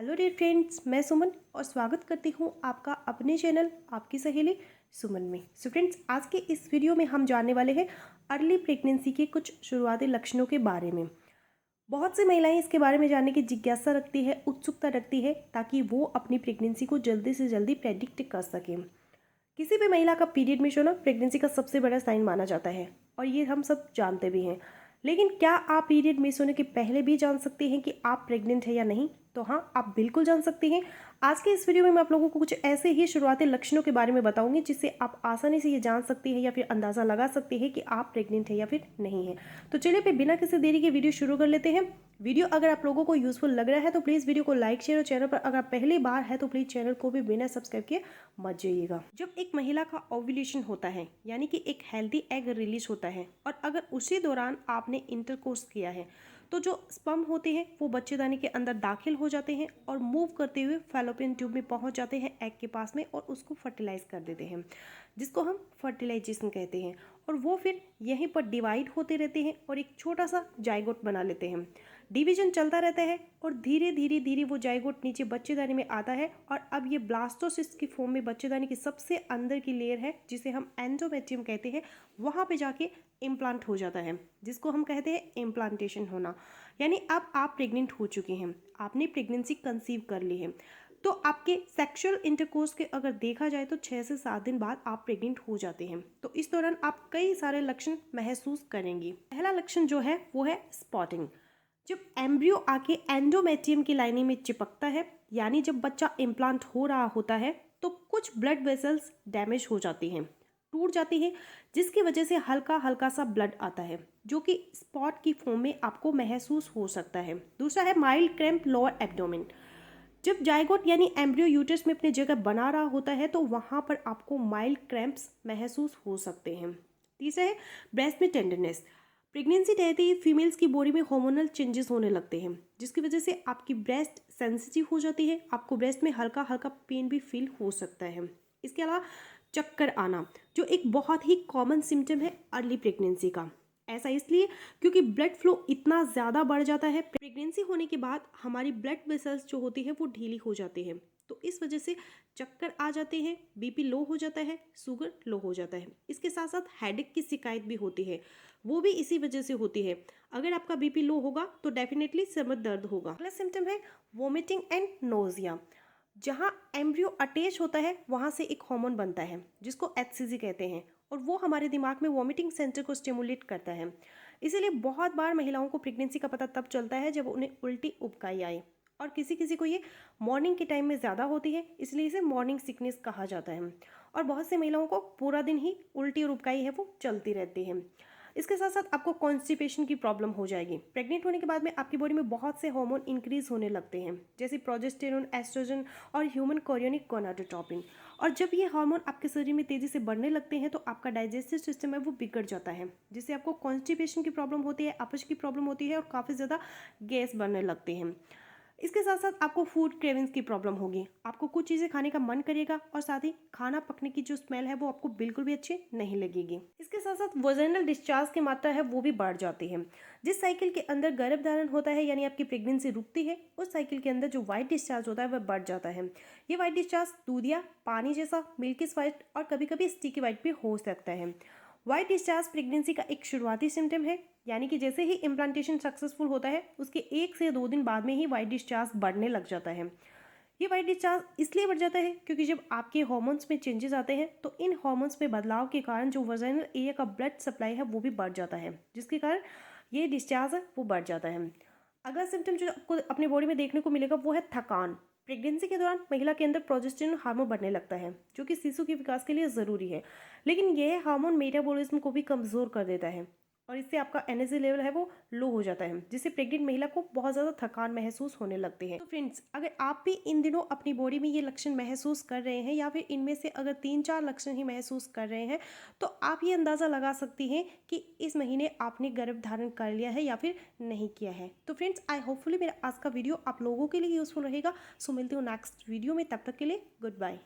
Hello dear friends, मैं सुमन और स्वागत करती हूँ आपका अपने चैनल आपकी सहेली सुमन में। सो फ्रेंड्स, आज के इस वीडियो में हम जानने वाले हैं अर्ली प्रेगनेंसी के कुछ शुरुआती लक्षणों के बारे में। बहुत सी महिलाएं इसके बारे में जानने की जिज्ञासा रखती है, उत्सुकता रखती है, ताकि वो अपनी प्रेगनेंसी को जल्दी से जल्दी प्रेडिक्ट कर सकें। किसी भी महिला का पीरियड मिस होना प्रेगनेंसी का सबसे बड़ा साइन माना जाता है और ये हम सब जानते भी हैं। लेकिन क्या आप पीरियड मिस होने के पहले भी जान सकते हैं कि आप प्रेग्नेंट हैं या नहीं? तो हाँ, आप बिल्कुल जान सकते हैं। आज के इस वीडियो में मैं आप लोगों को कुछ ऐसे ही शुरुआती लक्षणों के बारे में बताऊंगी जिससे आप आसानी से ये जान सकते हैं या फिर अंदाज़ा लगा सकते हैं कि आप प्रेग्नेंट हैं या फिर नहीं है। तो चलिए फिर बिना किसी देरी के वीडियो शुरू कर लेते हैं। वीडियो अगर आप लोगों को यूजफुल लग रहा है तो प्लीज़ वीडियो को लाइक शेयर और चैनल पर अगर पहली बार है तो प्लीज़ चैनल को भी बिना सब्सक्राइब किए मत जाइएगा। जब एक महिला का ओव्यूलेशन होता है यानी कि एक हेल्दी एग रिलीज होता है और अगर उसी दौरान आपने इंटरकोर्स किया है तो जो स्पर्म होते हैं वो बच्चेदानी के अंदर दाखिल हो जाते हैं और मूव करते हुए फैलोपियन ट्यूब में पहुंच जाते हैं एग के पास में और उसको फर्टिलाइज कर देते हैं, जिसको हम फर्टिलाइजेशन कहते हैं। और वो फिर यहीं पर डिवाइड होते रहते हैं और एक छोटा सा जाइगोट बना लेते हैं। डिवीजन चलता रहता है और धीरे धीरे धीरे वो जाइगोट नीचे बच्चेदानी में आता है और अब ये ब्लास्टोसिस्ट की फॉर्म में बच्चेदानी की सबसे अंदर की लेयर है जिसे हम एंडोमेट्रियम कहते हैं, वहाँ पे जाके इम्प्लांट हो जाता है, जिसको हम कहते हैं इम्प्लांटेशन होना। यानी अब आप प्रेग्नेंट हो चुके हैं, आपने प्रेगनेंसी कंसीव कर ली है। तो आपके सेक्सुअल इंटरकोर्स के अगर देखा जाए तो 6 से 7 दिन बाद आप प्रेग्नेंट हो जाते हैं। तो इस दौरान आप कई सारे लक्षण महसूस करेंगी। पहला लक्षण जो है वो है स्पॉटिंग। जब एम्ब्रियो आके एंडोमेट्रियम की लाइनिंग में चिपकता है, यानी जब बच्चा इम्प्लांट हो रहा होता है, तो कुछ ब्लड वेसल्स डैमेज हो जाती हैं, टूट जाती है, जिसकी वजह से हल्का हल्का सा ब्लड आता है जो कि स्पॉट की फॉर्म में आपको महसूस हो सकता है। दूसरा है माइल्ड क्रैम्प लोअर एब्डोमेन। जब जाइगोट यानी एम्ब्रियो यूट्रस में अपनी जगह बना रहा होता है तो वहाँ पर आपको माइल्ड क्रैम्प्स महसूस हो सकते हैं। तीसरा है ब्रेस्ट में टेंडरनेस। प्रेगनेंसी रहते ही फीमेल्स की बॉडी में हार्मोनल चेंजेस होने लगते हैं, जिसकी वजह से आपकी ब्रेस्ट सेंसिटिव हो जाती है, आपको ब्रेस्ट में हल्का हल्का पेन भी फील हो सकता है। इसके अलावा चक्कर आना, जो एक बहुत ही कॉमन सिम्टम है अर्ली प्रेगनेंसी का। ऐसा इसलिए क्योंकि ब्लड फ्लो इतना ज़्यादा बढ़ जाता है। प्रेगनेंसी होने के बाद हमारी ब्लड वेसल्स जो होती है वो ढीली हो जाती है, तो इस वजह से चक्कर आ जाते हैं, बीपी लो हो जाता है, शुगर लो हो जाता है। इसके साथ साथ हेडेक की शिकायत भी होती है, वो भी इसी वजह से होती है। अगर आपका बीपी लो होगा तो डेफिनेटली सिर दर्द होगा। अगला सिम्टम है वोमिटिंग एंड नोजिया। जहाँ एम्ब्रियो अटैच होता है वहाँ से एक हार्मोन बनता है जिसको एचसीजी कहते हैं और वो हमारे दिमाग में वोमिटिंग सेंटर को स्टिमुलेट करता है। इसीलिए बहुत बार महिलाओं को प्रेगनेंसी का पता तब चलता है जब उन्हें उल्टी उबकाई आए और किसी किसी को ये मॉर्निंग के टाइम में ज़्यादा होती है, इसलिए इसे मॉर्निंग सिकनेस कहा जाता है। और बहुत से महिलाओं को पूरा दिन ही उल्टी और उबकाई है वो चलती रहती है। इसके साथ साथ आपको कॉन्स्टिपेशन की प्रॉब्लम हो जाएगी। प्रेग्नेंट होने के बाद में आपकी बॉडी में बहुत से हार्मोन इंक्रीज होने लगते हैं, जैसे प्रोजेस्टेरोन, एस्ट्रोजन और ह्यूमन कोरियोनिक गोनाडोट्रोपिन। और जब ये हार्मोन आपके शरीर में तेजी से बढ़ने लगते हैं तो आपका डाइजेस्टिव सिस्टम है वो बिगड़ जाता है, जिससे आपको कॉन्स्टिपेशन की प्रॉब्लम होती है, अपच की प्रॉब्लम होती है और काफ़ी ज़्यादा गैस बनने लगते हैं। इसके साथ साथ आपको फूड क्रेविंग्स की प्रॉब्लम होगी, आपको कुछ चीज़ें खाने का मन करेगा और साथ ही खाना पकने की जो स्मेल है वो आपको बिल्कुल भी अच्छी नहीं लगेगी। इसके साथ साथ वोजाइनल डिस्चार्ज की मात्रा है वो भी बढ़ जाती है। जिस साइकिल के अंदर गर्भधारण होता है यानी आपकी प्रेगनेंसी रुकती है, उस साइकिल के अंदर जो व्हाइट डिस्चार्ज होता है वह बढ़ जाता है। ये व्हाइट डिस्चार्ज दूधिया, पानी जैसा, मिल्किश व्हाइट और कभी कभी स्टिकी व्हाइट भी हो सकता है। व्हाइट डिस्चार्ज प्रेगनेंसी का एक शुरुआती सिम्टम है, यानी कि जैसे ही इम्प्लांटेशन सक्सेसफुल होता है उसके 1 से 2 दिन बाद में ही व्हाइट डिस्चार्ज बढ़ने लग जाता है। ये व्हाइट डिस्चार्ज इसलिए बढ़ जाता है क्योंकि जब आपके हार्मोन्स में चेंजेस आते हैं तो इन हार्मोन्स में बदलाव के कारण जो वजाइनल एरिया का ब्लड सप्लाई है वो भी बढ़ जाता है, जिसके कारण ये डिस्चार्ज है वो बढ़ जाता है। अगला सिम्टम जो आपको अपनी बॉडी में देखने को मिलेगा वो है थकान। प्रेगनेंसी के दौरान महिला के अंदर प्रोजेस्टेरोन हार्मोन बढ़ने लगता है जो कि शिशु के विकास के लिए ज़रूरी है, लेकिन यह हार्मोन मेटाबॉलिज्म को भी कमज़ोर कर देता है और इससे आपका एनर्जी लेवल है वो लो हो जाता है, जिससे प्रेग्नेंट महिला को बहुत ज़्यादा थकान महसूस होने लगती है। तो फ्रेंड्स, अगर आप भी इन दिनों अपनी बॉडी में ये लक्षण महसूस कर रहे हैं या फिर इनमें से अगर 3-4 लक्षण ही महसूस कर रहे हैं तो आप ये अंदाज़ा लगा सकती हैं कि इस महीने आपने गर्भ धारण कर लिया है या फिर नहीं किया है। तो फ्रेंड्स, आई होपफुली मेरा आज का वीडियो आप लोगों के लिए यूज़फुल रहेगा। सो मिलती हूँ नेक्स्ट वीडियो में, तब तक के लिए गुड बाय।